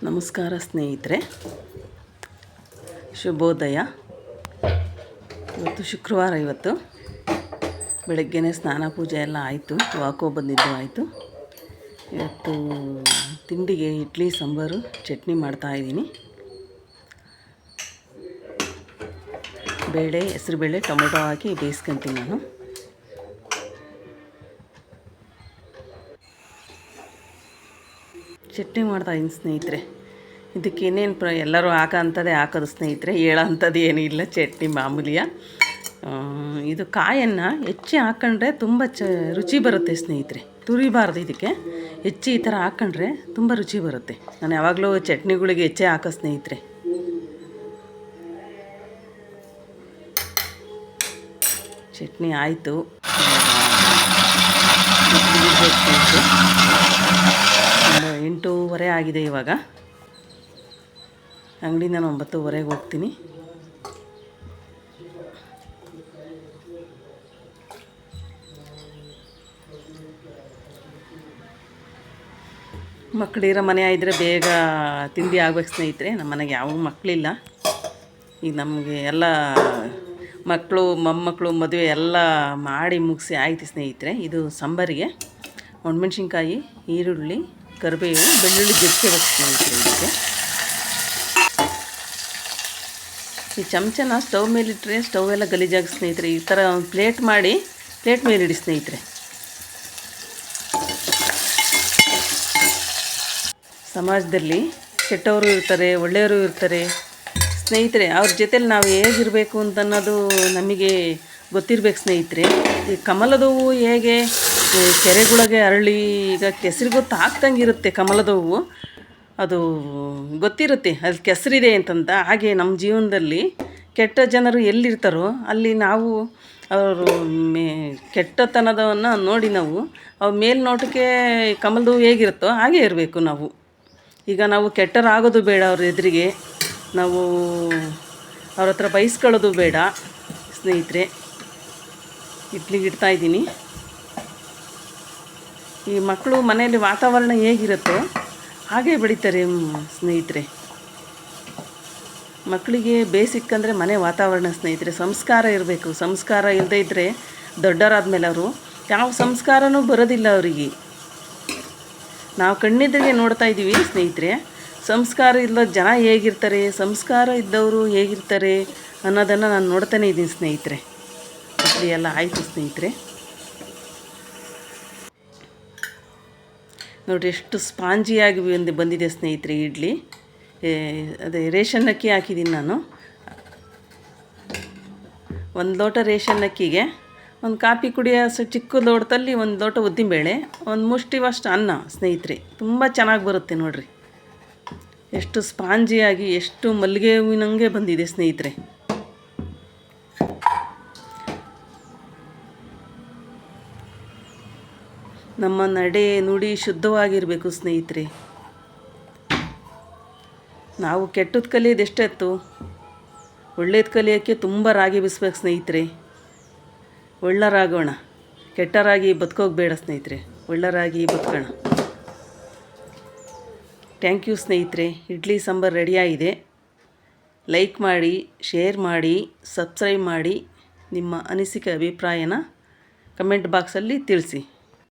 ನಮಸ್ಕಾರ ಸ್ನೇಹಿತರೆ, ಶುಭೋದಯ. ಇವತ್ತು ಶುಕ್ರವಾರ. ಇವತ್ತು ಬೆಳಗ್ಗೆನೇ ಸ್ನಾನ ಪೂಜೆ ಎಲ್ಲ ಆಯಿತು, ವಾಕೋ ಬಂದಿದ್ದು ಆಯಿತು. ಇವತ್ತು ತಿಂಡಿಗೆ ಇಡ್ಲಿ ಸಾಂಬಾರು ಚಟ್ನಿ ಮಾಡ್ತಾಯಿದ್ದೀನಿ. ಬೇಳೆ, ಹೆಸರುಬೇಳೆ, ಟೊಮೆಟೊ ಹಾಕಿ ಬೇಯಿಸ್ಕೊಂತೀನಿ ನಾನು. ಚಟ್ನಿ ಮಾಡ್ತಾಯಿದ್ದೀನಿ ಸ್ನೇಹಿತರೆ. ಇದಕ್ಕೆ ಏನೇನು ಎಲ್ಲರೂ ಅಂಥದ್ದೇ ಹಾಕೋದು ಸ್ನೇಹಿತರೆ, ಹೇಳೋ ಅಂಥದ್ದು ಏನೂ ಇಲ್ಲ. ಚಟ್ನಿ ಮಾಮೂಲಿಯ. ಇದು ಕಾಯನ್ನು ಹೆಚ್ಚಿ ಹಾಕ್ಕೊಂಡ್ರೆ ತುಂಬ ರುಚಿ ಬರುತ್ತೆ ಸ್ನೇಹಿತರೆ. ತುರಿಬಾರ್ದು ಇದಕ್ಕೆ, ಹೆಚ್ಚಿ ಈ ಥರ ಹಾಕ್ಕೊಂಡ್ರೆ ತುಂಬ ರುಚಿ ಬರುತ್ತೆ. ನಾನು ಯಾವಾಗಲೂ ಚಟ್ನಿಗಳಿಗೆ ಹೆಚ್ಚೇ ಹಾಕೋ ಸ್ನೇಹಿತರೆ. ಚಟ್ನಿ ಆಯಿತು. 8:15 ಆಗಿದೆ ಇವಾಗ. ಅಂಗಡಿಯಿಂದ ನಾನು 9:15 ಹೋಗ್ತೀನಿ. ಮಕ್ಕಳಿರೋ ಮನೆ ಆಗಿದ್ರೆ ಬೇಗ ತಿಂಡಿ ಆಗ್ಬೇಕು ಸ್ನೇಹಿತರೆ. ನಮ್ಮ ಮನೆಗೆ ಯಾವ ಮಕ್ಕಳಿಲ್ಲ. ಈಗ ನಮಗೆ ಎಲ್ಲ ಮಕ್ಕಳು ಮೊಮ್ಮಕ್ಕಳು ಮದುವೆ ಎಲ್ಲ ಮಾಡಿ ಮುಗಿಸಿ ಆಯ್ತು ಸ್ನೇಹಿತರೆ. ಇದು ಸಾಂಬಾರಿಗೆ ಒಣಮೆಣ್ಸಿನ್ಕಾಯಿ, ಈರುಳ್ಳಿ, ಕರಿಬೇವು, ಬೆಳ್ಳುಳ್ಳಿ ಜಜ್ಕೋಬೇಕು ಸ್ನೇಹಿತರೆ. ಇದಕ್ಕೆ ಈ ಚಮಚನ ಸ್ಟವ್ ಮೇಲಿಟ್ಟರೆ ಸ್ಟವ್ ಎಲ್ಲ ಗಲೀಜಾಗಿ ಸ್ನೇಹಿತರೆ. ಈ ಥರ ಒಂದು ಪ್ಲೇಟ್ ಮಾಡಿ ಪ್ಲೇಟ್ ಮೇಲಿಡಿ ಸ್ನೇಹಿತರೆ. ಸಮಾಜದಲ್ಲಿ ಕೆಟ್ಟವರು ಇರ್ತಾರೆ, ಒಳ್ಳೆಯವರು ಇರ್ತಾರೆ ಸ್ನೇಹಿತರೆ. ಅವ್ರ ಜೊತೆಲಿ ನಾವು ಹೇಗಿರಬೇಕು ಅಂತ ಅನ್ನೋದು ನಮಗೆ ಗೊತ್ತಿರಬೇಕು ಸ್ನೇಹಿತರೆ. ಈ ಕಮಲದ ಹೂವು ಹೇಗೆ ಕೆರೆಗಳಿಗೆ ಅರಳಿ ಈಗ ಕೆಸರಿಗೂ ತಾಕ್ದಂಗಿರುತ್ತೆ ಕಮಲದ ಹೂವು, ಅದು ಗೊತ್ತಿರುತ್ತೆ ಅದು ಕೆಸರಿದೆ ಅಂತಂತ. ಹಾಗೆ ನಮ್ಮ ಜೀವನದಲ್ಲಿ ಕೆಟ್ಟ ಜನರು ಎಲ್ಲಿರ್ತಾರೋ ಅಲ್ಲಿ ನಾವು ಅವರು ಕೆಟ್ಟತನದವನ್ನು ನೋಡಿ ನಾವು ಅವ್ರ ಮೇಲ್ನೋಟಕ್ಕೆ ಕಮಲದ ಹೂವು ಹೇಗಿರುತ್ತೋ ಹಾಗೆ ಇರಬೇಕು ನಾವು. ಈಗ ನಾವು ಕೆಟ್ಟರಾಗೋದು ಬೇಡ, ಅವ್ರ ಎದುರಿಗೆ ನಾವು ಅವ್ರ ಹತ್ರ ಬಯಸ್ಕೊಳ್ಳೋದು ಬೇಡ ಸ್ನೇಹಿತರೆ. ಇಡ್ಲಿಗೆ ಇಡ್ತಾಯಿದ್ದೀನಿ. ಈ ಮಕ್ಕಳು ಮನೆಯಲ್ಲಿ ವಾತಾವರಣ ಹೇಗಿರುತ್ತೋ ಹಾಗೆ ಬೆಳೀತಾರೆ ಸ್ನೇಹಿತರೆ. ಮಕ್ಕಳಿಗೆ ಬೇಸಿಕ್ ಅಂದರೆ ಮನೆ ವಾತಾವರಣ ಸ್ನೇಹಿತರೆ. ಸಂಸ್ಕಾರ ಇರಬೇಕು. ಸಂಸ್ಕಾರ ಇಲ್ಲದೇ ಇದ್ದರೆ ದೊಡ್ಡವರಾದ್ಮೇಲೆ ಅವರು ಯಾವ ಸಂಸ್ಕಾರನೂ ಬರೋದಿಲ್ಲ ಅವರಿಗೆ. ನಾವು ಕಣ್ಣೆದುರಿಗೆ ನೋಡ್ತಾ ಇದ್ದೀವಿ ಸ್ನೇಹಿತರೆ. ಸಂಸ್ಕಾರ ಇಲ್ಲದ ಜನ ಹೇಗಿರ್ತಾರೆ, ಸಂಸ್ಕಾರ ಇದ್ದವರು ಹೇಗಿರ್ತಾರೆ ಅನ್ನೋದನ್ನು ನಾನು ನೋಡ್ತಾನೇ ಇದ್ದೀನಿ ಸ್ನೇಹಿತರೆ. ಇಡ್ಲಿ ಎಲ್ಲ ಆಯಿತು ಸ್ನೇಹಿತರೆ. ನೋಡಿರಿ ಎಷ್ಟು ಸ್ಪಾಂಜಿಯಾಗಿ ಬಂದಿದೆ ಸ್ನೇಹಿತರೆ ಇಡ್ಲಿ. ಅದೇ ರೇಷನ್ ಅಕ್ಕಿ ಹಾಕಿದ್ದೀನಿ ನಾನು. 1 ಲೋಟ ರೇಷನ್ ಅಕ್ಕಿಗೆ ಒಂದು ಕಾಫಿ ಕುಡಿಯೋ ಚಿಕ್ಕ ಲೋಟದಲ್ಲಿ 1 ಲೋಟ ಉದ್ದಿನಬೇಳೆ, 1 ಮುಷ್ಟಿವಷ್ಟು ಅನ್ನ ಸ್ನೇಹಿತರೆ. ತುಂಬ ಚೆನ್ನಾಗಿ ಬರುತ್ತೆ ನೋಡಿರಿ. ಎಷ್ಟು ಸ್ಪಾಂಜಿಯಾಗಿ ಎಷ್ಟು ಮಲ್ಲಿಗೆ ಹೂವಿನಂಗೆ ಬಂದಿದೆ ಸ್ನೇಹಿತರೆ. ನಮ್ಮ ನಡೆ ನುಡಿ ಶುದ್ಧವಾಗಿರಬೇಕು ಸ್ನೇಹಿತರೆ. ನಾವು ಕೆಟ್ಟದ್ದು ಕಲಿಯೋದು ಎಷ್ಟೆತ್ತು, ಒಳ್ಳೇದು ಕಲಿಯೋಕ್ಕೆ ತುಂಬ ರಾಗಿ ಬೀಸ್ಬೇಕು ಸ್ನೇಹಿತರೆ. ಒಳ್ಳೆಯರಾಗೋಣ, ಕೆಟ್ಟರಾಗಿ ಬದುಕೋಗಬೇಡ ಸ್ನೇಹಿತರೆ. ಒಳ್ಳೆಯರಾಗಿ ಬದುಕೋಣ. ಥ್ಯಾಂಕ್ ಯು ಸ್ನೇಹಿತರೆ. ಇಡ್ಲಿ ಸಾಂಬಾರು ರೆಡಿಯಾಗಿದೆ. ಲೈಕ್ ಮಾಡಿ, ಶೇರ್ ಮಾಡಿ, ಸಬ್ಸ್ಕ್ರೈಬ್ ಮಾಡಿ. ನಿಮ್ಮ ಅನಿಸಿಕೆ ಅಭಿಪ್ರಾಯನ ಕಮೆಂಟ್ ಬಾಕ್ಸಲ್ಲಿ ತಿಳಿಸಿ.